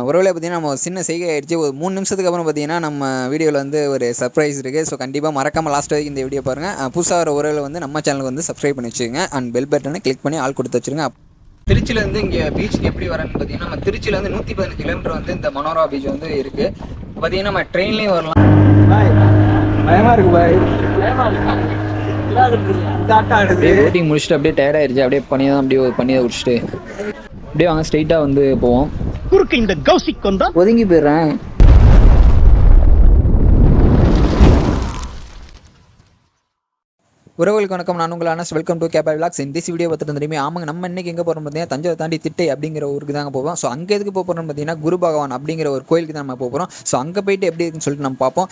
ஒருவேளை பார்த்தீங்கன்னா நம்ம சின்ன செய்கை ஆகிடுச்சு. ஒரு 3 நிமிஷத்துக்கு அப்புறம் பார்த்தீங்கன்னா நம்ம வீடியோவில் வந்து ஒரு சர்ப்ரைஸ் இருக்குது. ஸோ கண்டிப்பாக மறக்காமல் லாஸ்ட் வரைக்கும் இந்த வீடியோ பாருங்கள். புதுசாக வர ஒருவேளை வந்து நம்ம சேனலுக்கு வந்து சப்ஸ்கிரைப் பண்ணி வச்சுக்கோங்க. அண்ட் பெல் பட்டனை கிளிக் பண்ணி ஆள் கொடுத்து வச்சுருங்க. திருச்சியிலேருந்து இங்கே பீச்சுக்கு எப்படி வரேன்னு பார்த்தீங்கன்னா, நம்ம திருச்சியிலேருந்து 115 கிலோமீட்டர் வந்து இந்த மனோரா பீச் வந்து இருக்குது. பார்த்தீங்கன்னா நம்ம ட்ரெயின்லேயும் வரலாம். பயமாக இருக்குது பாய். ஓட்டிங் முடிச்சுட்டு அப்படியே டயர்ட் ஆயிடுச்சு. அப்படியே பனியாக தான் அப்படியே பனியை குடிச்சிட்டு அப்படியே வாங்க ஸ்ட்ரெயிட்டாக வந்து போவோம். குறுக்கு இந்த கௌசிக் வந்தா ஒதுங்கி போயிடுறேன். உறவுகளுக்கு வணக்கம். நான் உங்கள் அனஸ். வெல்கம் டு கேபா விலாக்ஸ். இந்த வீடியோ பார்த்துட்டு தெரியுமே. ஆமாங்க, நம்ம இன்றைக்கி எங்கே போகிறோம் பார்த்தீங்கன்னா, தஞ்சாவூர் தாண்டி திட்டை அப்படிங்கிற ஊருக்கு தாங்க போவோம். ஸோ அங்கே எதுக்கு போகிறோம்னு பார்த்தீங்கன்னா, குரு பகவான் அப்படிங்கிற ஒரு கோயிலுக்கு தான் நம்ம போகிறோம். ஸோ அங்கே போயிட்டு எப்படி இருக்குன்னு சொல்லிட்டு நம்ம பார்ப்போம்.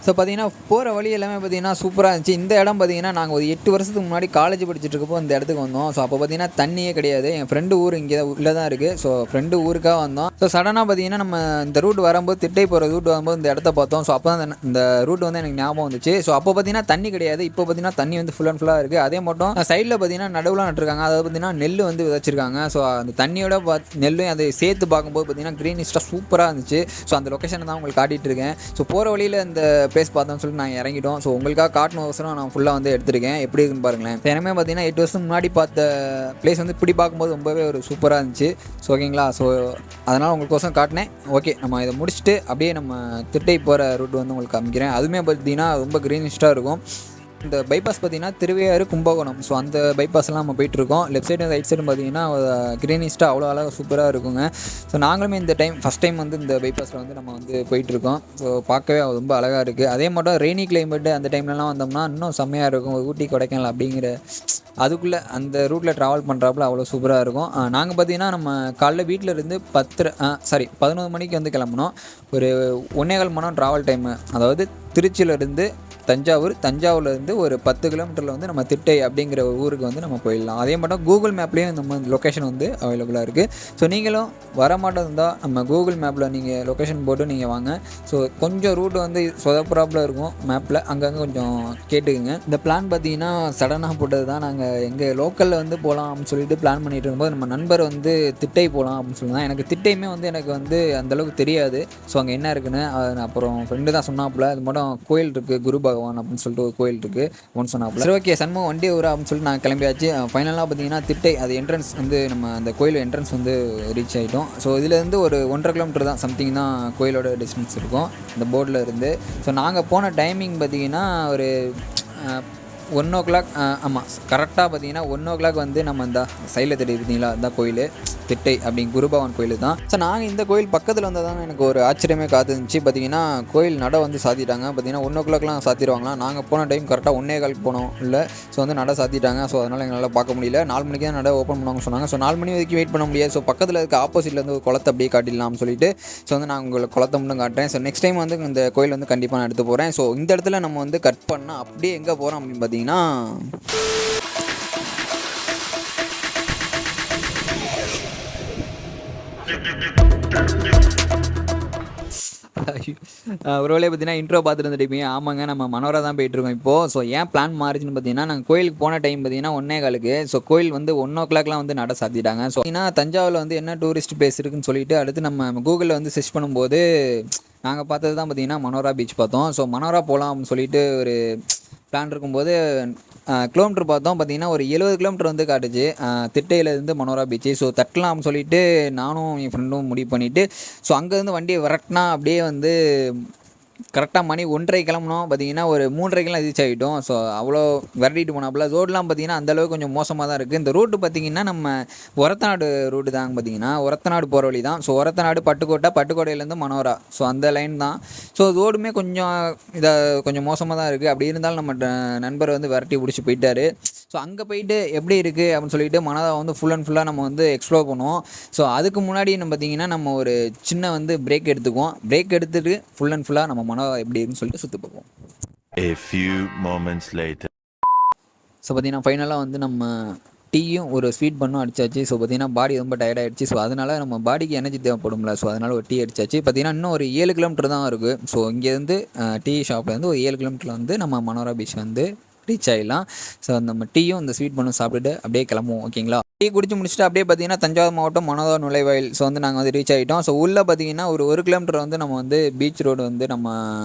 ஸோ பார்த்தீங்கன்னா போகிற வழி எல்லாமே பார்த்தீங்கன்னா சூப்பராக இருந்துச்சு. இந்த இடம் பார்த்தீங்கன்னா நாங்கள் ஒரு 8 வருஷத்துக்கு முன்னாடி காலேஜ் படிச்சுட்டு இருக்கப்போ இந்த இடத்துக்கு வந்தோம். ஸோ அப்போ பார்த்தீங்கன்னா தண்ணியே கிடையாது. என் ஃப்ரெண்டு ஊர் இங்கே உள்ளே தான் இருக்குது. ஸோ ஃப்ரெண்டு ஊருக்காக வந்தோம். ஸோ சடனாக பார்த்தீங்கன்னா நம்ம இந்த ரூட் வரும்போது, திட்டை போகிற ரூட் வரும்போது இந்த இடத்த பார்த்தோம். ஸோ அப்போ தான் இந்த ரூட் வந்து எனக்கு ஞாபகம் வந்துச்சு. ஸோ அப்போ பார்த்தீங்கன்னா தண்ணி கிடையாது. இப்போ பார்த்தீங்கன்னா தண்ணி வந்து ஃபுல் அண்ட் ஃபுல்லாக இருக்குது. அதே மட்டும் சைடில் பார்த்தீங்கன்னா நடுவில் நட்டுருக்காங்க. அதாவது பார்த்தீங்கன்னா நெல் வந்து விதைச்சிருக்காங்க. ஸோ அந்த தண்ணியோட நெல்லும் அதை சேர்த்து பார்க்கும்போது பார்த்தீங்கன்னா க்ரீனிஸ்டாக சூப்பராக இருந்துச்சு. ஸோ அந்த லொக்கேஷனை தான் உங்களுக்கு காட்டிகிட்டு இருக்கேன். ஸோ போகிற வழியில் இந்த பிளேஸ் பார்த்தோம்னு சொல்லி இறங்கிட்டோம். ஸோ உங்களுக்காக காட்டணும் அவசரம் நான் ஃபுல்லாக வந்து எடுத்துருக்கேன். எப்படி இருக்குன்னு பாருங்களேன். எனமே பார்த்தீங்கன்னா 8 வருஷம் முன்னாடி பார்த்த பிளேஸ் வந்து இப்படி பார்க்கும்போது ரொம்பவே ஒரு சூப்பராக இருந்துச்சு. ஸோ ஓகேங்களா. ஸோ அதனால் உங்களுக்கோசம் காட்டினேன். ஓகே, நம்ம இதை முடிச்சுட்டு அப்படியே நம்ம திட்டை போகிற ரூட் வந்து உங்களுக்கு காமிக்கிறேன். அதுவுமே பார்த்தீங்கன்னா ரொம்ப க்ரீனிஷ்டாக இருக்கும். இந்த பைபாஸ் பார்த்தீங்கன்னா திருவையாறு கும்பகோணம். ஸோ அந்த பைபாஸ்லாம் நம்ம போயிட்டுருக்கோம். லெஃப்ட் சைடு ரைட் சைடு பார்த்தீங்கன்னா க்ரீனிஸ்டாக அவ்வளோ அழகாக சூப்பராக இருக்குங்க. ஸோ நாங்களுமே இந்த ஃபஸ்ட் டைம் வந்து இந்த பைபாஸில் வந்து நம்ம வந்து போயிட்டுருக்கோம். ஸோ பார்க்கவே ரொம்ப அழகாக இருக்குது. அதே மட்டும் ரெய்னி கிளைமேட்டு அந்த டைம்லலாம் வந்தோம்னா இன்னும் செம்மையாக இருக்கும். ஊட்டி கொடைக்கானல் அப்படிங்கிற அதுக்குள்ளே அந்த ரூட்டில் ட்ராவல் பண்ணுறாப்புல அவ்வளோ சூப்பராக இருக்கும். நாங்கள் பார்த்தீங்கன்னா நம்ம காலைல வீட்டில் இருந்து 11 மணிக்கு வந்து கிளம்புனோம். ஒரு 1.25 மணி நேரம் ட்ராவல் டைமு. அதாவது திருச்சியிலேருந்து தஞ்சாவூர்லேருந்து ஒரு 10 கிலோமீட்டரில் வந்து நம்ம திட்டை அப்படிங்கிற ஊருக்கு வந்து நம்ம போயிடலாம். அதே மட்டும் கூகுள் மேப்லேயும் நம்ம லொக்கேஷன் வந்து அவைலபிளாக இருக்குது. ஸோ நீங்களும் வரமாட்டோம் இருந்தால் நம்ம கூகுள் மேப்பில் நீங்கள் லொக்கேஷன் போட்டு நீங்கள் வாங்க. ஸோ கொஞ்சம் ரூட் வந்து சொதப்புறாப்பில் இருக்கும் மேப்பில், அங்கங்கே கொஞ்சம் கேட்டுக்குங்க. இந்த பிளான் பார்த்தீங்கன்னா சடனாக போட்டது தான். நாங்கள் எங்கள் லோக்கலில் வந்து போகலாம் அப்படின்னு சொல்லிட்டு பிளான் பண்ணிகிட்டு இருக்கும்போது நம்ம நண்பர் வந்து திட்டை போகலாம் அப்படின்னு சொல்லி தான். எனக்கு திட்டையுமே வந்து எனக்கு வந்து அந்தளவுக்கு தெரியாது. ஸோ அங்கே என்ன இருக்குன்னு அப்புறம் ஃப்ரெண்டு தான் சொன்னாப்புல. அது மட்டும் கோயில் இருக்குது, குரு பகவான் அப்படின்னு சொல்லிட்டு ஒரு கோயில் இருக்குது ஒன்று சொன்னாப்புல. சரி ஓகே, சண்முகம் வண்டி ஊரா அப்படின்னு சொல்லிட்டு நாங்கள் கிளம்பியாச்சு. ஃபைனலாக பார்த்தீங்கன்னா திட்டை அது என்ட்ரன்ஸ் வந்து நம்ம அந்த கோயில் என்ட்ரன்ஸ் வந்து ரீச் ஆகிட்டோம். ஸோ இதுலேருந்து ஒரு 1.5 கிலோமீட்டர் தான் சம்திங் தான் கோயிலோட டிஸ்டன்ஸ் இருக்கும் இந்த போர்டில் இருந்து. ஸோ நாங்கள் போன டைமிங் பார்த்தீங்கன்னா ஒரு 1 ஆமாம் கரெக்டாக பார்த்தீங்கன்னா 1 வந்து நம்ம இந்த சைடில் தெரியுதுங்களா இந்த கோயில் திட்டை அப்படிங்க குருபகவான் கோயில் தான். ஸோ நாங்கள் இந்த கோயில் பக்கத்தில் வந்தால் தாங்க எனக்கு ஒரு ஆச்சரியமே காத்துருந்துச்சு. பார்த்தீங்கன்னா கோயில் நடை வந்து சாத்திட்டாங்க. பார்த்தீங்கன்னா 1 சாத்திடுவாங்களாம். நாங்கள் போன டைம் கரெக்டாக 1:15 போனோம் இல்லை. ஸோ வந்து நடை சாத்திட்டாங்க. ஸோ அதனால் எங்களால் பார்க்க முடியல. 4 மணிக்கு தான் நடை ஓப்பன் பண்ணுவாங்க சொன்னாங்க. ஸோ 4 மணி வரைக்கும் வெயிட் பண்ண முடியாது. ஸோ பக்கத்தில் இருக்க ஆப்போசிட்டில் ஒரு குளத்தை அப்படியே காட்டிடலாம்னு சொல்லிட்டு ஸோ வந்து நான் உங்களுக்கு குளத்தை மட்டும் காட்டுறேன். ஸோ நெக்ஸ்ட் டைம் வந்து இந்த கோயில் வந்து கண்டிப்பாக நான் எடுத்து போகிறேன். ஸோ இந்த இடத்துல நம்ம வந்து கட் பண்ணால் அப்படியே எங்கே போகிறோம் அப்படின்னு பார்த்தீங்கன்னா ஒரு வேலையை பார்த்தீங்கன்னா இன்ட்ரோ பார்த்துட்டு வந்துட்டு ஆமாங்க நம்ம மனோரா தான் போயிட்டுருக்கோம் இப்போது. ஸோ ஏன் பிளான் மாறிச்சுன்னு பார்த்தீங்கன்னா, நாங்கள் கோயிலுக்கு போன டைம் பார்த்தீங்கன்னா 1:15. ஸோ கோயில் வந்து 1 வந்து நட சாத்திட்டாங்க. ஸோ ஏன்னா தஞ்சாவூரில் வந்து என்ன டூரிஸ்ட் பிளேஸ் இருக்குன்னு சொல்லிட்டு அடுத்து நம்ம கூகுளில் வந்து சர்ச் பண்ணும்போது நாங்கள் பார்த்தது தான் பார்த்தீங்கன்னா மனோரா பீச் பார்த்தோம். ஸோ மனோரா போகலாம் அப்படின்னு சொல்லிட்டு ஒரு பிளான் இருக்கும்போது கிலோமீட்டர் பார்த்தோம். பார்த்தீங்கன்னா ஒரு 70 கிலோமீட்டர் வந்து காட்டுச்சு திட்டையிலேருந்து மனோரா பீச்சு. ஸோ தட்டலாம் சொல்லிவிட்டு நானும் என் ஃப்ரெண்டும் முடிவு பண்ணிவிட்டு ஸோ அங்கேருந்து வண்டியை விரட்டினா அப்படியே வந்து கரெக்டாக மணி 1:30 கிளம்புனோம். பார்த்தீங்கன்னா ஒரு 3:30 ரீச் ஆகிட்டோம். ஸோ அவ்வளோ விரட்டிட்டு போனாப்புல. ரோடெலாம் பார்த்தீங்கன்னா அந்தளவுக்கு கொஞ்சம் மோசமாக தான் இருக்குது. இந்த ரூட்டு பார்த்திங்கன்னா நம்ம ஒரத்தநாடு ரூட்டு தாங்க. பார்த்தீங்கன்னா ஒரத்தநாடு போகிற வழி தான். ஸோ ஒரத்தநாடு பட்டுக்கோட்டையிலேருந்து மனோரா. ஸோ அந்த லைன் தான். ஸோ ரோடுமே கொஞ்சம் மோசமாக தான் இருக்குது. அப்படி இருந்தாலும் நம்ம நண்பர் வந்து விரட்டி பிடிச்சி போயிட்டார். ஸோ அங்கே போயிட்டு எப்படி இருக்குது அப்படின்னு சொல்லிட்டு மனதை வந்து ஃபுல் அண்ட் ஃபுல்லாக நம்ம வந்து எக்ஸ்ப்ளோர் பண்ணுவோம். ஸோ அதுக்கு முன்னாடி பார்த்தீங்கன்னா நம்ம ஒரு சின்ன வந்து பிரேக் எடுத்துக்குவோம். பிரேக் எடுத்துகிட்டு ஃபுல் அண்ட் ஃபுல்லாக நம்ம மனதை எப்படி இருக்குன்னு சொல்லிட்டு சுற்றி பார்ப்போம். A few moments later. So பார்த்தீங்கன்னா ஃபைனலாக வந்து நம்ம டீயும் ஒரு ஸ்வீட் பண்ணும் அடிச்சாச்சு. ஸோ பார்த்தீங்கன்னா பாடி ரொம்ப டயர்டாகிடுச்சு. ஸோ அதனால் நம்ம பாடிக்கு எனர்ஜி தேவைப்படும்ல. ஸோ அதனால் ஒரு டீ அடிச்சாச்சு. பார்த்தீங்கன்னா இன்னும் ஒரு 7 கிலோமீட்டர் தான் இருக்குது. ஸோ இங்கேருந்து டீ ஷாப்லேருந்து ஒரு 7 கிலோமீட்டரில் வந்து நம்ம மனோரா பீச் வந்து ரீச் ஆகிடலாம். ஸோ நம்ம டீயும் இந்த ஸ்வீட் பண்ணும் சாப்பிட்டுட்டு அப்படியே கிளம்புவோம். ஓகேங்களா. டீ குடிச்சு முடிச்சுட்டு அப்படியே பார்த்தீங்கன்னா தஞ்சாவூர் மாவட்டம் மனோதர் நுழைவாயில். ஸோ வந்து நாங்கள் வந்து ரீச் ஆகிட்டோம். ஸோ உள்ளே பார்த்தீங்கன்னா ஒரு கிலோமீட்டர் வந்து நம்ம வந்து பீச் ரோடு வந்து நம்ம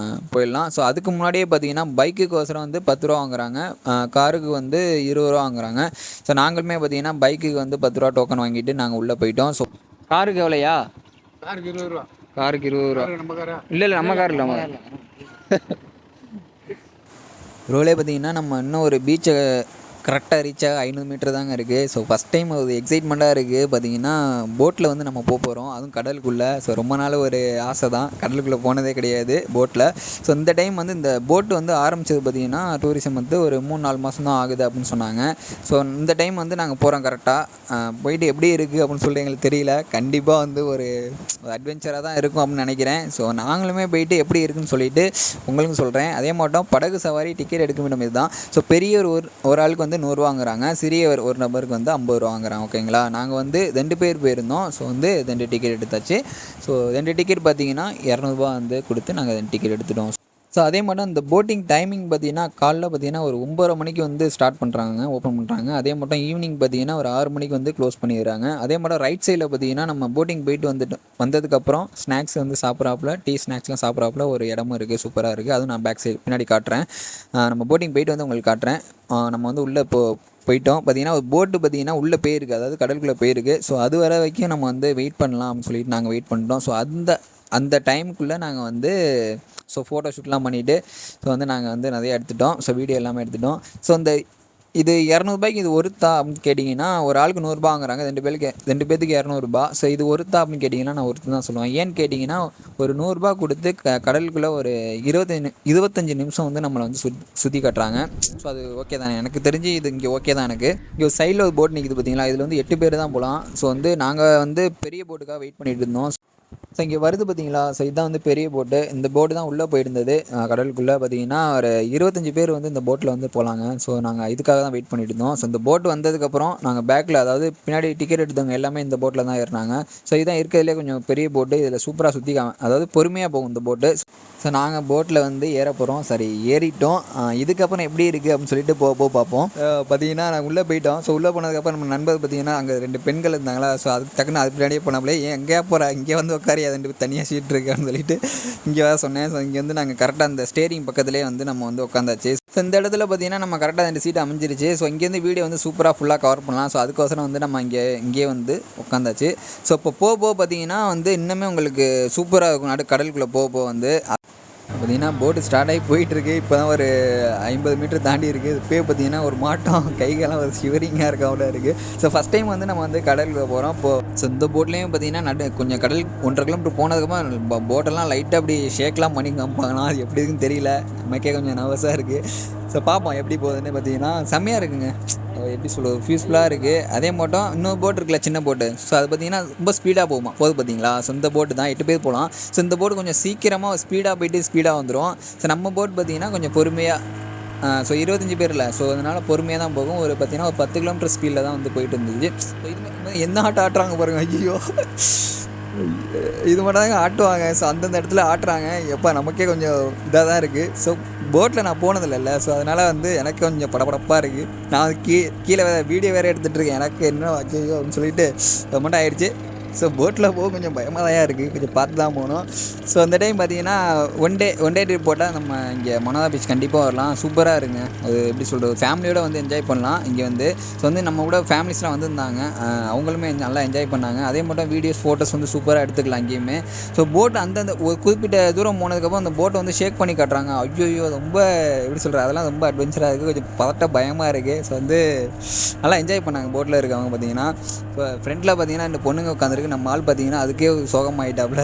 போயிடலாம். ஸோ அதுக்கு முன்னாடியே பார்த்தீங்கன்னா பைக்குக்கோசரம் வந்து 10 ரூபா வாங்குறாங்க, காருக்கு வந்து 20 ரூபா வாங்குறாங்க. ஸோ நாங்களுமே பார்த்தீங்கன்னா பைக்குக்கு வந்து 10 ரூபா டோக்கன் வாங்கிட்டு நாங்கள் உள்ளே போயிட்டோம். ஸோ காருக்கு எவ்வளோயா? காருக்கு 20 ரூபா. காருக்கு 20 ரூபா. நம்ம காரா? இல்லை நம்ம கார் இல்லை. ரோலே பார்த்தீங்கன்னா நம்ம இன்னும் ஒரு பீச்சை கரெக்டாக ரீச் ஆக 500 மீட்டர் தாங்க இருக்குது. ஸோ ஃபஸ்ட் டைம் ஒரு எக்ஸைட்மெண்ட்டாக இருக்குது. பார்த்தீங்கன்னா போட்டில் வந்து நம்ம போகிறோம், அதுவும் கடலுக்குள்ளே. ஸோ ரொம்ப நாள் ஒரு ஆசை தான், கடலுக்குள்ளே போனதே கிடையாது போட்டில். ஸோ இந்த டைம் வந்து இந்த போட்டு வந்து ஆரம்பித்தது பார்த்திங்கன்னா டூரிசம் வந்து ஒரு 3-4 மாதம் தான் ஆகுது அப்படின்னு சொன்னாங்க. ஸோ இந்த டைம் வந்து நாங்கள் போகிறோம் கரெக்டாக. போயிட்டு எப்படி இருக்குது அப்படின்னு சொல்லிட்டு எங்களுக்கு தெரியல. கண்டிப்பாக வந்து ஒரு அட்வென்ச்சராக தான் இருக்கும் அப்படின்னு நினைக்கிறேன். ஸோ நாங்களுமே போயிட்டு எப்படி இருக்குன்னு சொல்லிட்டு உங்களுக்கும் சொல்கிறேன். அதே மாட்டோம் படகு சவாரி டிக்கெட் எடுக்க வேண்டும் இதுதான். ஸோ பெரிய ஒரு ஆளுக்கு வந்து 100 ரூபா வாங்குறாங்க, சிறியவர் ஒரு நபருக்கு வந்து 50 ரூபா வாங்குறாங்க. ஓகேங்களா, நாங்கள் வந்து 2 பேர் போயிருந்தோம். ஸோ வந்து 2 டிக்கெட் எடுத்தாச்சு. ஸோ 2 டிக்கெட் பார்த்தீங்கன்னா 200 ரூபா வந்து கொடுத்து நாங்கள் 2 டிக்கெட் எடுத்துட்டோம். ஸோ அதே மாதிரி இந்த போட்டிங் டைமிங் பார்த்தீங்கன்னா காலைல பார்த்தீங்கன்னா ஒரு 9:30 மணிக்கு வந்து ஸ்டார்ட் பண்ணுறாங்க, ஓப்பன் பண்ணுறாங்க. அதே மட்டும் ஈவினிங் பார்த்தீங்கன்னா ஒரு 6 மணிக்கு வந்து க்ளோஸ் பண்ணிடுறாங்க. அதே மாதிரி ரைட் சைடில் பார்த்தீங்கன்னா நம்ம போட்டிங் போயிட்டு வந்ததுக்கப்புறம் ஸ்நாக்ஸ் வந்து சாப்பிட்றாப்புல, டீ ஸ்நாக்ஸ்லாம் சாப்பிட்றாப்புல ஒரு இடமும் இருக்குது, சூப்பராக இருக்குது. அதுவும் நான் பேக் சைடு பின்னாடி காட்டுறேன். நம்ம போட்டிங் போயிட்டு வந்து உங்களுக்கு காட்டுறேன். நம்ம வந்து உள்ளே போயிட்டோம். பார்த்தீங்கன்னா ஒரு போட்டு பார்த்தீங்கன்னா உள்ளே போயிருக்கு, அதாவது கடலுக்குள்ளே போயிருக்கு. ஸோ அது வர வரைக்கும் நம்ம வந்து வெயிட் பண்ணலாம் அப்படின்னு சொல்லிட்டு நாங்கள் வெயிட் பண்ணிட்டோம். ஸோ அந்த டைமுக்குள்ளே நாங்கள் வந்து ஃபோட்டோ ஷூட்லாம் பண்ணிவிட்டு வந்து நாங்கள் வந்து நிறைய எடுத்துட்டோம். ஸோ வீடியோ எல்லாமே எடுத்துட்டோம். ஸோ இது 200 ரூபாய்க்கு இது ஒருத்தா அப்படின்னு கேட்டிங்கன்னா ஒரு ஆளுக்கு 100 ரூபா வாங்குறாங்க, 2 பேருக்கு 200 ரூபா. ஸோ இது ஒருத்தா அப்படின்னு கேட்டிங்கன்னா நான் ஒருத்தர் தான் சொல்லுவேன். ஏன்னு கேட்டிங்கன்னா ஒரு 100 ரூபா கொடுத்து கடலுக்குள்ளே ஒரு 25 நிமிஷம் வந்து நம்மளை வந்து சுற்றி காட்டுறாங்க. ஸோ அது ஓகே தானே, எனக்கு தெரிஞ்சு இது இங்கே ஓகே தான். எனக்கு இங்கே ஒரு சைடில் ஒரு போட் நிற்கிது பார்த்தீங்களா, இதில் வந்து 8 பேர் தான் போகலாம். ஸோ வந்து நாங்கள் வந்து பெரிய போட்டுக்காக வெயிட் பண்ணிகிட்டு இருந்தோம். ஸோ இங்கே வருது பார்த்தீங்களா, ஸோ இதுதான் வந்து பெரிய போட்டு. இந்த போட்டு தான் உள்ளே போயிருந்தது கடலுக்குள்ளே. பார்த்தீங்கன்னா ஒரு 25 பேர் வந்து இந்த போட்டில் வந்து போகலாங்க. ஸோ நாங்கள் இதுக்காக தான் வெயிட் பண்ணிட்டு இருந்தோம். ஸோ இந்த போட்டு வந்ததுக்கப்புறம் நாங்கள் பேக்கில், அதாவது பின்னாடி டிக்கெட் எடுத்தவங்க எல்லாமே இந்த போட்டில் தான் ஏறினாங்க. ஸோ இதுதான் இருக்கிறதுலே கொஞ்சம் பெரிய போட்டு. இதில் சூப்பராக சுற்றி அதாவது பொறுமையாக போகும் இந்த போட்டு. ஸோ நாங்கள் போட்டில் வந்து ஏற போகிறோம், சரி ஏறிட்டோம். இதுக்கப்புறம் எப்படி இருக்குது அப்படின்னு சொல்லிட்டு போக பார்ப்போம். பார்த்தீங்கன்னா நாங்கள் உள்ளே போயிட்டோம். ஸோ உள்ளே போனதுக்கப்புறம் நம்ம நண்பர் பார்த்தீங்கன்னா அங்கே 2 பெண்கள் இருந்தாங்களா. ஸோ அதுக்கு டக்குன்னு அது பின்னாடியே போனாங்களே, ஏன் எங்கேயா போகிறா, இங்கே வந்து உட்காரியா, 2 தனியாக சீட் இருக்கான்னு சொல்லிட்டு இங்கே வர சொன்னேன். ஸோ இங்கே வந்து நாங்கள் கரெக்டாக அந்த ஸ்டேரிங் பக்கத்துலேயே வந்து நம்ம வந்து உட்காந்தாச்சு. ஸோ இந்த இடத்துல பார்த்தீங்கன்னா நம்ம கரெக்டாக 2 சீட் அமைஞ்சிருச்சு. ஸோ இங்கேருந்து வீடியோ வந்து சூப்பராக ஃபுல்லாக கவர் பண்ணலாம். ஸோ அதுக்கோசரம் வந்து நம்ம இங்கேயே வந்து உட்காந்தாச்சு. ஸோ இப்போ போக பார்த்தீங்கன்னா வந்து இன்னுமே உங்களுக்கு சூப்பராக இருக்கும். கடலுக்குள்ளே போக வந்து பார்த்தீங்கன்னா போட்டு ஸ்டார்ட் ஆகி போயிட்டுருக்கு. இப்போ தான் ஒரு 50 மீட்டர் தாண்டி இருக்குது. இப்போயே பார்த்தீங்கன்னா ஒரு மாட்டம் கைகெல்லாம் ஒரு ஷிவரிங்காக இருக்க அவ்வளோ இருக்குது. ஸோ ஃபஸ்ட் டைம் வந்து நம்ம வந்து கடலுக்கு போகிறோம். ஸோ இந்த போட்லேயும் பார்த்தீங்கன்னா கொஞ்சம் கடல் 1.5 கிலோமீட்டர் போனதுக்கப்புறம் போட்டெல்லாம் லைட்டாக அப்படி ஷேக்லாம் பண்ணி காமிப்பாங்கன்னா அது எப்படி இருக்குன்னு தெரியல, நமக்கே கொஞ்சம் நர்வஸாக இருக்குது. ஸோ பார்ப்போம் எப்படி போகுதுன்னு. பார்த்தீங்கன்னா செம்மையாக இருக்குங்க, எப்படி சொல்கிறது, ஃபியூஸ்ஃபுல்லாக இருக்குது. அதே மட்டும் இன்னொரு போட் இருக்குல்ல, சின்ன போட்டு. ஸோ அது பார்த்தீங்கன்னா ரொம்ப ஸ்பீடாக போகுது பார்த்தீங்களா. ஸோ இந்த போட்டு தான் 8 பேர் போகலாம். ஸோ இந்த போட்டு கொஞ்சம் சீக்கிரமாக ஸ்பீடாக போயிட்டு ஸ்பீடாக வந்துடும். ஸோ நம்ம போட் பார்த்தீங்கன்னா கொஞ்சம் பொறுமையாக, ஸோ 25 பேர் இல்லை, ஸோ அதனால் பொறுமையாக தான் போகும். ஒரு பார்த்தீங்கன்னா ஒரு 10 கிலோமீட்டர் ஸ்பீடில் தான் வந்து போயிட்டு இருந்துச்சு. ஸோ இது என்ன ஆட்டம் ஆட்டுறாங்க பாருங்கள், ஐயோ இது மட்டும் தாங்க ஆட்டுவாங்க. ஸோ அந்தந்த இடத்துல ஆட்டுறாங்க. எப்போ நமக்கே கொஞ்சம் இதாக தான் இருக்குது. ஸோ போட்டில் நான் போனதில்லை, ஸோ அதனால் வந்து எனக்கு கொஞ்சம் படபடப்பாக இருக்குது. நான் கீழே வீடியோ வேறு எடுத்துகிட்டு இருக்கேன். எனக்கு என்ன ஐயோ அப்படின்னு சொல்லிட்டு அது மட்டும் ஆயிடுச்சு. ஸோ போட்டில் போக கொஞ்சம் பயமாக தான் இருக்குது, கொஞ்சம் பார்த்து தான் போகணும். ஸோ அந்த டைம் பார்த்தீங்கன்னா ஒன் டே ட்ரிப் போட்டால் நம்ம இங்கே மனோதா பீச் கண்டிப்பாக வரலாம். சூப்பராக இருக்குங்க. அது எப்படி சொல்கிறது, ஃபேமிலியோடு வந்து என்ஜாய் பண்ணலாம் இங்கே வந்து. ஸோ வந்து நம்ம கூட ஃபேமிலிஸ்லாம் வந்திருந்தாங்க, அவங்களுமே நல்லா என்ஜாய் பண்ணாங்க. அதே மட்டும் வீடியோஸ் ஃபோட்டோஸ் வந்து சூப்பராக எடுத்துக்கலாம் இங்கேயுமே. ஸோ போட்டு அந்தந்த ஒரு குறிப்பிட்ட தூரம் போனதுக்கப்புறம் அந்த போட்டை வந்து ஷேக் பண்ணி காட்டுறாங்க. ஐயோ ரொம்ப எப்படி சொல்கிறது, அதெல்லாம் ரொம்ப அட்வென்ச்சராக இருக்குது, கொஞ்சம் பயமாக இருக்குது. ஸோ வந்து நல்லா என்ஜாய் பண்ணாங்க போட்டில் இருக்கவங்க. பார்த்தீங்கன்னா இப்போ ஃப்ரெண்டில் பார்த்தீங்கன்னா 2 பொண்ணுங்க உட்காந்துருக்கு. நம்ம ஆள் பார்த்தீங்கன்னா அதுக்கே சோகமாயிட்டாப்புல.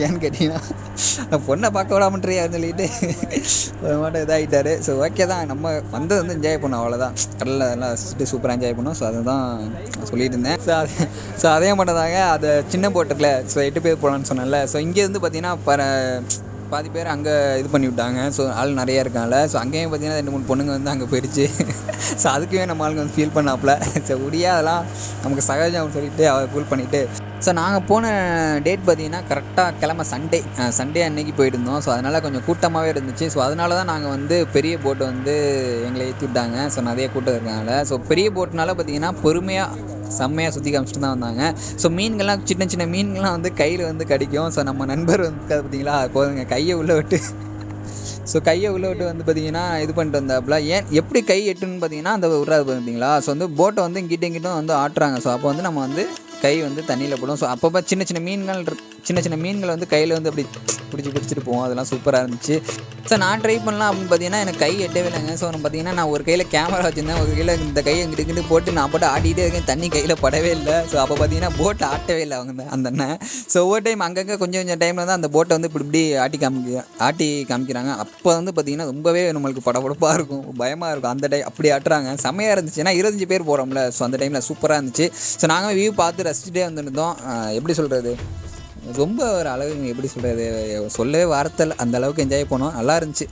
ஏன்னு கேட்டிங்கன்னா பொண்ணை பார்க்க விடாமன்றியான்னு சொல்லிட்டு ஒரு மாட்டம் இதாகிட்டார். ஸோ ஓகே தான், நம்ம வந்தது வந்து என்ஜாய் பண்ணோம், அவ்வளோதான். கடலில் அதெல்லாம் வச்சுட்டு சூப்பராக என்ஜாய் பண்ணோம். ஸோ அதுதான் சொல்லிட்டு இருந்தேன். ஸோ அதே மட்டும் தாங்க, அது சின்ன போட்டுல. ஸோ 8 பேர் போகலான்னு சொன்னேன்ல. ஸோ இங்கேருந்து பார்த்தீங்கன்னா பாதி பேர் அங்கே இது பண்ணி விட்டாங்க. ஸோ ஆள் நிறையா இருக்காங்கள. ஸோ அங்கேயும் பார்த்தீங்கன்னா 2-3 பொண்ணுங்க வந்து அங்கே போயிடுச்சு. ஸோ அதுக்குமே நம்ம ஆளுங்க வந்து ஃபீல் பண்ணாப்புல. ஸோ அதெல்லாம் நமக்கு சகஜம் சொல்லிட்டு அவள் ஃபீல் பண்ணிவிட்டு ஸோ நாங்கள் போன டேட் பார்த்திங்கன்னா கரெக்டாக கிழமை சண்டே அன்னைக்கு போயிருந்தோம். ஸோ அதனால் கொஞ்சம் கூட்டமாகவே இருந்துச்சு. ஸோ அதனால தான் நாங்கள் வந்து பெரிய போட்டு வந்து எங்களை ஏற்றி விட்டாங்க. ஸோ நிறைய கூட்டம் இருக்கனால. ஸோ பெரிய போட்டுனால பார்த்திங்கன்னா பொறுமையாக செம்மையாக சுற்றி காமிச்சிட்டு தான் வந்தாங்க. ஸோ மீன்கள்லாம் சின்ன சின்ன மீன்கள்லாம் வந்து கையில் வந்து கடிக்கும். ஸோ நம்ம நண்பர் வந்து பார்த்திங்களா போதுங்க கையை உள்ளே விட்டு வந்து பார்த்திங்கன்னா இது பண்ணிட்டு வந்தாப்புல. ஏன் எப்படி கை எட்டுன்னு பார்த்தீங்கன்னா அந்த விட்றாது பார்த்தீங்களா. ஸோ வந்து போட்டை வந்து இங்கிட்டும் வந்து ஆட்டுறாங்க. ஸோ அப்போ வந்து நம்ம வந்து கை வந்து தண்ணியில் போடும். ஸோ அப்பப்போ சின்ன சின்ன மீன்கள் வந்து கையில் வந்து அப்படி பிடிச்சிட்டு போவோம். அதெல்லாம் சூப்பராக இருந்துச்சு. ஸோ நான் ட்ரை பண்ணலாம் அப்படின்னு பார்த்தீங்கன்னா எனக்கு கை எட்டவே இல்லைங்க. ஸோ பார்த்தீங்கன்னா நான் ஒரு கையில் கேமரா வச்சுருந்தேன், ஒரு கையில் இந்த கையை இங்கிட்டு போட்டு நான் போட்டு ஆட்டிகிட்டே இருக்கேன். தண்ணி கையில் படவே இல்லை. ஸோ அப்போ பார்த்தீங்கன்னா போட்டை ஆட்டவே இல்லை அந்த அண்ணன். ஸோ ஒவ்வொரு டைம் அங்கங்கே கொஞ்சம் டைமில் வந்து அந்த போட்டை வந்து இப்படி ஆட்டி காமிக்கிறாங்க. அப்போ வந்து பார்த்திங்கன்னா ரொம்பவே நம்மளுக்கு படபடப்பாக இருக்கும், பயமாக இருக்கும். அந்த டைம் அப்படி ஆட்டுறாங்க, செம்மையாக இருந்துச்சு. ஏன்னா 25 பேர் போகிறோம்ல. ஸோ அந்த டைமில் சூப்பராக இருந்துச்சு. ஸோ நாங்கள் வியூ பார்த்து ரசிச்சுட்டே வந்துருந்தோம். எப்படி சொல்கிறது, ரொம்ப ஒரு அழகுங்க. எப்படி சொல்கிறது, சொல்லவே வார்த்தை இல்லை, அந்த அளவுக்கு என்ஜாய் பண்ணோம். நல்லா இருந்துச்சு.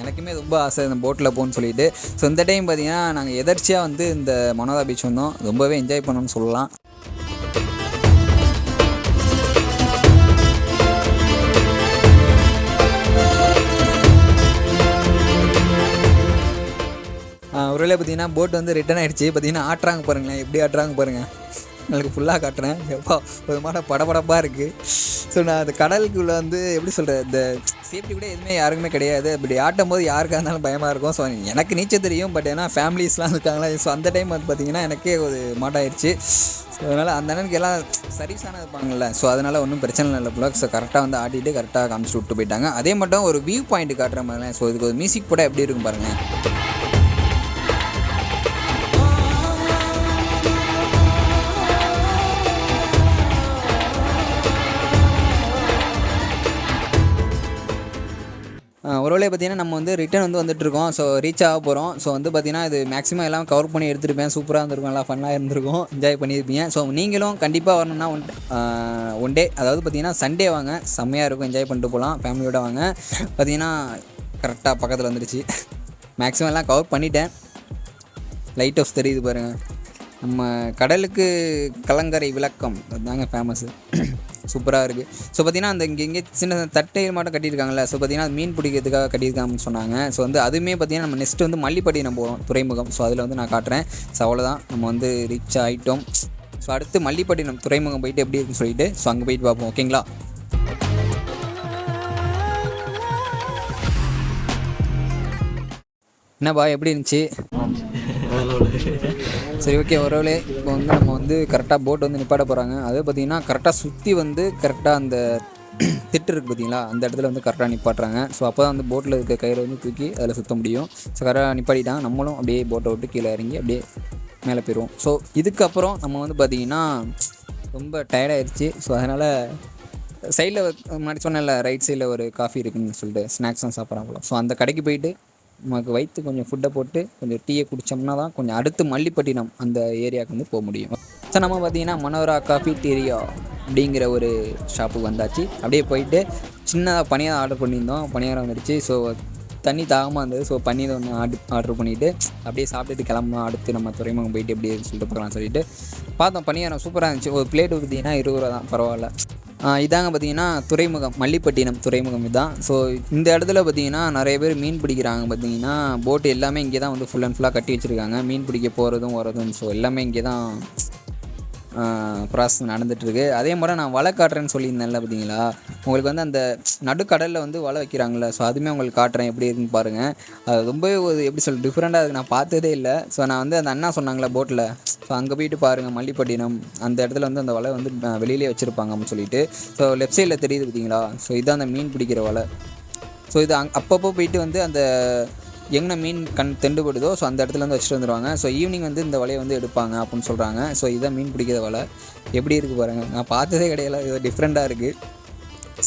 எனக்குமே ரொம்ப ஆசை இந்த போட்டில் போகணுன்னு சொல்லிட்டு. ஸோ இந்த டைம் பார்த்திங்கன்னா நாங்கள் எதர்ச்சியாக வந்து இந்த மனோதா பீச் வந்தோம். ரொம்பவே என்ஜாய் பண்ணோன்னு சொல்லலாம். ஒருவேளை பார்த்திங்கன்னா போட் வந்து ரிட்டர்ன் ஆகிடுச்சு. பார்த்திங்கன்னா ஆட்டுறாங்க பாருங்களேன், எப்படி ஆட்டுறாங்க பாருங்கள். உங்களுக்கு ஃபுல்லாக காட்டுறேன். எப்போ ஒரு மாதிரி படபடப்பாக இருக்குது. ஸோ நான் அந்த கடலுக்குள்ளே வந்து எப்படி சொல்கிறது, இந்த சேஃப்டி கூட எதுவுமே யாருக்குமே கிடையாது. அப்படி ஆட்டும் போது யாருக்காக இருந்தாலும் பயமாக இருக்கும். ஸோ எனக்கு நீச்சல் தெரியும், பட் ஏன்னா ஃபேமிலிஸ்லாம் இருக்காங்களா. ஸோ அந்த டைம் வந்து பார்த்திங்கன்னா எனக்கே ஒரு மாட்டாயிருச்சு. ஸோ அதனால் அந்த அண்ணனுக்கு எல்லாம் சர்வீஸான இருப்பாங்கள்ல. ஸோ அதனால் ஒன்றும் பிரச்சனை இல்லை போல. ஸோ கரெக்டாக வந்து ஆட்டிகிட்டு கரெக்டாக காமிச்சிட்டு விட்டு போயிட்டாங்க. அதே மட்டும் ஒரு வியூ பாயிண்ட் காட்டுற மாதிரிலாம். ஸோ இதுக்கு ஒரு மியூசிக் போட்டால் எப்படி இருக்கும் பாருங்கள். ஒருவேளை பார்த்திங்கன்னா நம்ம வந்து ரிட்டன் வந்து வந்துட்டுருக்கோம். ஸோ ரீச் ஆக போகிறோம். ஸோ வந்து பார்த்திங்கன்னா இது மேக்ஸிமம் எல்லாம் கவர் பண்ணி எடுத்துருப்பேன். சூப்பராக இருந்திருக்கும், நல்லா ஃபன்னாக இருந்திருக்கும், என்ஜாய் பண்ணியிருப்பீங்க. ஸோ நீங்களும் கண்டிப்பாக வரணும்னா ஒன் டே, அதாவது பார்த்திங்கன்னா சண்டே வாங்க, செம்மையாக இருக்கும், என்ஜாய் பண்ணிட்டு போகலாம். ஃபேமிலியோடு வாங்க. பார்த்திங்கன்னா கரெக்டாக பக்கத்தில் வந்துடுச்சு. மேக்ஸிமம் எல்லாம் கவர் பண்ணிட்டேன். லைட் ஹவுஸ் தெரியுது பாருங்கள். நம்ம கடலுக்கு கலங்கரை விளக்கம் அதுதாங்க ஃபேமஸ்ஸு. சூப்பராக இருக்குது. ஸோ பார்த்திங்கன்னா அந்த இங்கே சின்ன தட்டையில் மட்டும் கட்டியிருக்காங்கல்ல. ஸோ பார்த்திங்கன்னா மீன் பிடிக்கிறதுக்காக கட்டியிருக்காங்கன்னு சொன்னாங்க. ஸோ வந்து அதுவுமே பார்த்திங்கன்னா நம்ம நெக்ஸ்ட்டு வந்து மல்லிப்பட்டினம் போகிறோம், துறைமுகம். ஸோ அதில் வந்து நான் காட்டுறேன். ஸோ அவ்வளோதான், நம்ம வந்து ரீச் ஆகிட்டோம். ஸோ அடுத்து மல்லிப்பட்டினம் துறைமுகம் போயிட்டு எப்படி இருக்குன்னு சொல்லிட்டு ஸோ அங்கே போயிட்டு பார்ப்போம். ஓகேங்களா? என்னப்பா எப்படி இருந்துச்சு? சரி, ஓகே. ஒருவேளை இப்போ வந்து நம்ம வந்து கரெக்டாக போட் வந்து நிப்பாட்ட போகிறாங்க. அதே பார்த்திங்கன்னா கரெக்டாக சுற்றி வந்து கரெக்டாக அந்த திட்டு இருக்குது பார்த்திங்களா, அந்த இடத்துல வந்து கரெக்டாக நிப்பாட்டுறாங்க. ஸோ அப்போ தான் வந்து போட்டில் இருக்க கயிறை வந்து தூக்கி அதில் சுற்ற முடியும். ஸோ கரெக்டாக நிப்பாட்டிட்டாங்க. நம்மளும் அப்படியே போட்டை விட்டு கீழே இறங்கி அப்படியே மேலே போயிடுவோம். ஸோ இதுக்கப்புறம் நம்ம வந்து பார்த்திங்கன்னா ரொம்ப டயர்டாகிடுச்சு. ஸோ அதனால் சைடில் முன்னாடி சொன்னேன்ல, ரைட் சைடில் ஒரு காஃபி இருக்குதுன்னு சொல்லிட்டு ஸ்நாக்ஸ்லாம் சாப்பிட்றாங்களோ. ஸோ அந்த கடைக்கு போயிட்டு நமக்கு வயிற்று கொஞ்சம் ஃபுட்டை போட்டு கொஞ்சம் டீயை குடித்தோம்னா தான் கொஞ்சம் அடுத்து மல்லிப்பட்டினம் அந்த ஏரியாவுக்கு வந்து போக முடியும். ஸோ நம்ம பார்த்திங்கன்னா மனோரா காஃபி டீரியா அப்படிங்கிற ஒரு ஷாப்புக்கு வந்தாச்சு. அப்படியே போயிட்டு சின்னதாக பனியாரம் ஆர்டர் பண்ணியிருந்தோம். பனியாரம் வந்துடுச்சு. ஸோ தண்ணி தாகமாக இருந்தது. ஸோ பன்னீர் ஒன்று ஆர்டர் பண்ணிவிட்டு அப்படியே சாப்பிட்டுட்டு கிளம்பலாம். அடுத்து நம்ம துறைமுகம் போயிட்டு எப்படி சொல்லிட்டு பார்க்கலாம் சொல்லிட்டு பார்த்தோம். பனியாரம் சூப்பராக இருந்துச்சு. ஒரு பிளேட்டு பார்த்திங்கன்னா 20 ரூபா தான், பரவாயில்ல. இதாங்க பார்த்திங்கன்னா துறைமுகம், மல்லிப்பட்டினம் துறைமுகம் இதுதான். ஸோ இந்த இடத்துல பார்த்திங்கன்னா நிறைய பேர் மீன் பிடிக்கிறாங்க. பார்த்திங்கன்னா போட்டு எல்லாமே இங்கே தான் வந்து ஃபுல் அண்ட் ஃபுல்லாக கட்டி வச்சுருக்காங்க. மீன் பிடிக்க போகிறதும் வரதும். ஸோ எல்லாமே இங்கே தான் ப்ராசஸ் நடந்துகிட்ருக்கு. அதே மாதிரி நான் வலை காட்டுறேன்னு சொல்லியிருந்தேன்ல பார்த்திங்களா, உங்களுக்கு வந்து அந்த நடுக்கடலில் வந்து வலை வைக்கிறாங்களே. ஸோ அதுவுமே உங்களுக்கு காட்டுறேன் எப்படி இருக்குன்னு பாருங்கள். அது ரொம்பவே ஒரு எப்படி சொல்ல டிஃப்ரெண்ட்டாக இருக்குது, நான் பார்த்ததே இல்லை. ஸோ நான் வந்து அந்த அண்ணா சொன்னாங்களே போட்டில், ஸோ அங்கே போயிட்டு பாருங்கள் மல்லிப்பட்டினம் அந்த இடத்துல வந்து அந்த வலை வந்து வெளியிலே வச்சுருப்பாங்க அப்படின்னு சொல்லிட்டு. ஸோ லெஃப்ட் சைடில் தெரியுது பார்த்திங்களா, ஸோ இதுதான் அந்த மீன் பிடிக்கிற வலை. ஸோ இது அப்பப்போ போயிட்டு வந்து அந்த எங்கே மீன் தெண்டுபடுதோ ஸோ அந்த இடத்துல வந்து வச்சுட்டு வந்துடுவாங்க. ஸோ ஈவினிங் வந்து இந்த வலையை வந்து எடுப்பாங்க அப்படின்னு சொல்கிறாங்க. ஸோ இதான் மீன் பிடிக்கிற வலை. எப்படி இருக்குது பாருங்கள், நான் பார்த்ததே கிடையாது, இது டிஃப்ரெண்ட்டாக இருக்குது.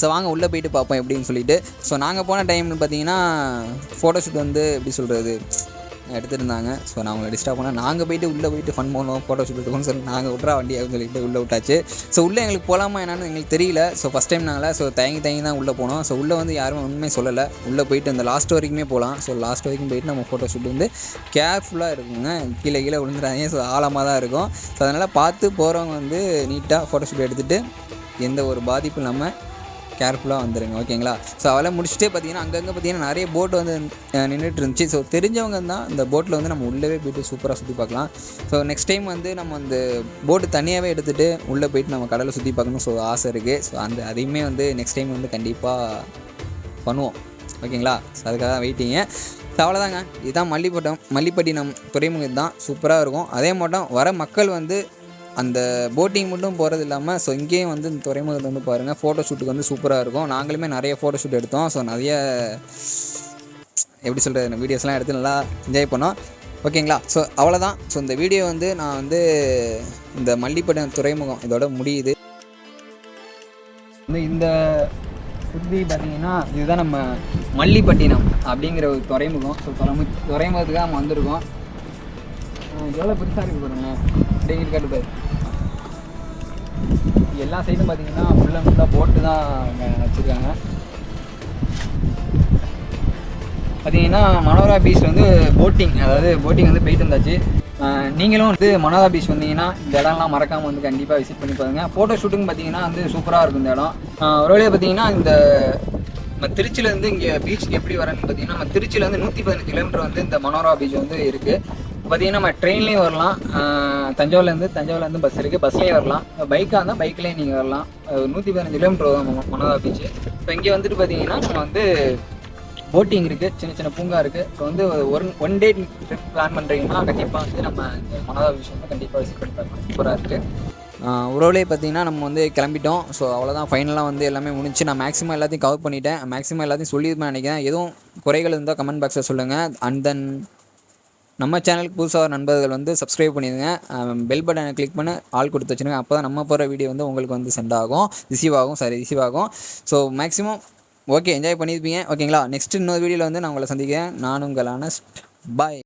ஸோ வாங்க உள்ளே போயிட்டு பார்ப்போம் எப்படின்னு சொல்லிட்டு. ஸோ நாங்கள் போன டைம்னு பார்த்தீங்கன்னா ஃபோட்டோஷூட் வந்து எப்படி சொல்கிறது, எடுத்துருந்தாங்க. ஸோ நான் அவங்கள டிஸ்டர்ப் பண்ணேன். நாங்கள் போயிட்டு உள்ளே போயிட்டு ஃபன் பண்ணுவோம், ஃபோட்டோ ஷூட் எடுத்துக்கோன்னு சொல்லி நாங்கள் விட்றா வண்டி அப்படின்னு சொல்லிட்டு உள்ளே விட்டாச்சு. ஸோ உள்ளே எங்களுக்கு போகலாமா என்னன்னு எங்களுக்கு தெரியல. ஸோ ஃபஸ்ட் டைம் நாங்கள் ஸோ தயங்கி தான் உள்ளே போனோம். ஸோ உள்ளே வந்து யாரும் உண்மை சொல்லலை. உள்ளே போயிட்டு அந்த லாஸ்ட் வரைக்குமே போகலாம். ஸோ லாஸ்ட் வரைக்கும் போயிட்டு நம்ம ஃபோட்டோ ஷூட் வந்து கேர்ஃபுல்லாக இருக்குங்க, கீழே விழுந்துடாதீங்க. ஸோ ஆழமாக தான் இருக்கும். ஸோ அதனால் பார்த்து போகிறவங்க வந்து நீட்டாக ஃபோட்டோ ஷூட் எடுத்துகிட்டு எந்த ஒரு பாதிப்பும் இல்லாமல் கேர்ஃபுல்லாக வந்துடுங்க, ஓகேங்களா. ஸோ அதெல்லாம் முடிச்சுட்டே பார்த்தீங்கன்னா அங்கங்கே பார்த்தீங்கன்னா நிறைய போட்டு வந்து நின்றுட்டு இருந்துச்சு. ஸோ தெரிஞ்சவங்க தான் இந்த போட்டில் வந்து நம்ம உள்ளே போயிட்டு சூப்பராக சுற்றி பார்க்கலாம். ஸோ நெக்ஸ்ட் டைம் வந்து நம்ம அந்த போட்டு தனியாகவே எடுத்துகிட்டு உள்ளே போயிட்டு நம்ம கடலை சுற்றி பார்க்கணும் ஸோ ஆசை இருக்குது. ஸோ அதையுமே வந்து நெக்ஸ்ட் டைம் வந்து கண்டிப்பாக பண்ணுவோம், ஓகேங்களா. ஸோ அதுக்காக தான் வெயிட்டிங்க. ஸோ அவ்வளோதாங்க, இதுதான் மல்லிப்பட்டினம் துறைமுகம் தான், சூப்பராக இருக்கும். அதே மட்டும் வர மக்கள் வந்து அந்த போட்டிங் மட்டும் போகிறது இல்லாமல் ஸோ இங்கேயும் வந்து இந்த துறைமுகத்தை வந்து பாருங்கள், ஃபோட்டோ ஷூட்டுக்கு வந்து சூப்பராக இருக்கும். நாங்களுமே நிறைய ஃபோட்டோ ஷூட் எடுத்தோம். ஸோ நிறைய எப்படி சொல்கிறது வீடியோஸ்லாம் எடுத்து நல்லா என்ஜாய் பண்ணோம், ஓகேங்களா. ஸோ அவ்வளோதான். ஸோ இந்த வீடியோ வந்து நான் வந்து இந்த மல்லிப்பட்டினம் துறைமுகம் இதோட முடியுது. இந்த சுற்றி பார்த்தீங்கன்னா இதுதான் நம்ம மல்லிப்பட்டினம் அப்படிங்கிற ஒரு துறைமுகம். ஸோ துறைமுகத்துக்கு நம்ம வந்திருக்கோம். எவ்வளோ பெருசாக இருக்குது பாருங்கள், டெய்லி காட்டுது. எல்லா சைடும் பார்த்தீங்கன்னா ஃபுல்லாக போட்டு தான் வச்சுருக்காங்க. பார்த்தீங்கன்னா மனோரா பீச் வந்து போட்டிங் வந்து போயிட்டு இருந்தாச்சு. நீங்களும் வந்து மனோரா பீச் வந்தீங்கன்னா இந்த இடம்லாம் மறக்காமல் வந்து கண்டிப்பாக விசிட் பண்ணி பாருங்கள். ஃபோட்டோ ஷூட்டுன்னு பார்த்தீங்கன்னா வந்து சூப்பராக இருக்கும் இந்த இடம். ஒரு வழியாக பார்த்தீங்கன்னா இந்த நம்ம திருச்சியிலேருந்து இங்கே பீச்சுக்கு எப்படி வரேன்னு பார்த்தீங்கன்னா நம்ம திருச்சியிலேருந்து 115 கிலோமீட்டர் வந்து இந்த மனோரா பீச் வந்து இருக்குது. பார்த்தீங்கன்னா நம்ம ட்ரெயின்லேயும் வரலாம், தஞ்சாவூர்லேருந்து பஸ் இருக்குது, பஸ்லேயும் வரலாம். பைக்காக இருந்தால் பைக்லேயும் நீங்கள் வரலாம். 115 கிலோமீட்டர் வரும் மனோரா பீச்சு. இப்போ இங்கே வந்துட்டு பார்த்தீங்கன்னா நம்ம வந்து போட்டிங் இருக்குது, சின்ன சின்ன பூங்கா இருக்குது. ஸோ வந்து ஒன் டே ட்ரிப் பிளான் பண்ணுறீங்கன்னா கண்டிப்பாக வந்து நம்ம இந்த மனோரா பீச் வந்து கண்டிப்பாக விசிட் பண்ணி பார்க்கலாம், சூப்பராக இருக்குது. உறவுலேயே பார்த்தீங்கன்னா நம்ம வந்து கிளம்பிட்டோம். ஸோ அவ்வளோதான், ஃபைனலாக வந்து எல்லாமே முடிஞ்சு. நான் மேக்ஸிமம் எல்லாத்தையும் கவர் பண்ணிட்டேன், மேக்ஸிமம் எல்லாத்தையும் சொல்லியிருப்பேன் நினைக்கிறேன். எதுவும் குறைகள் இருந்தால் கமெண்ட் பாக்ஸில் சொல்லுங்கள். அண்ட் தென் நம்ம சேனலுக்கு புதுசாக நண்பர்கள் வந்து சப்ஸ்கிரைப் பண்ணிடுங்க, பெல் பட்டனை கிளிக் பண்ணி ஆல் கொடுத்து வச்சுருங்க. அப்போ தான் நம்ம போகிற வீடியோ வந்து உங்களுக்கு வந்து ரிசீவ் ஆகும். ஸோ மேக்ஸிமம் ஓகே, என்ஜாய் பண்ணியிருப்பீங்க, ஓகேங்களா. நெக்ஸ்ட் இன்னொரு வீடியோவில் வந்து நான் உங்களை சந்திக்கிறேன். நான் உங்கள் ஆனஸ்ட், பாய்.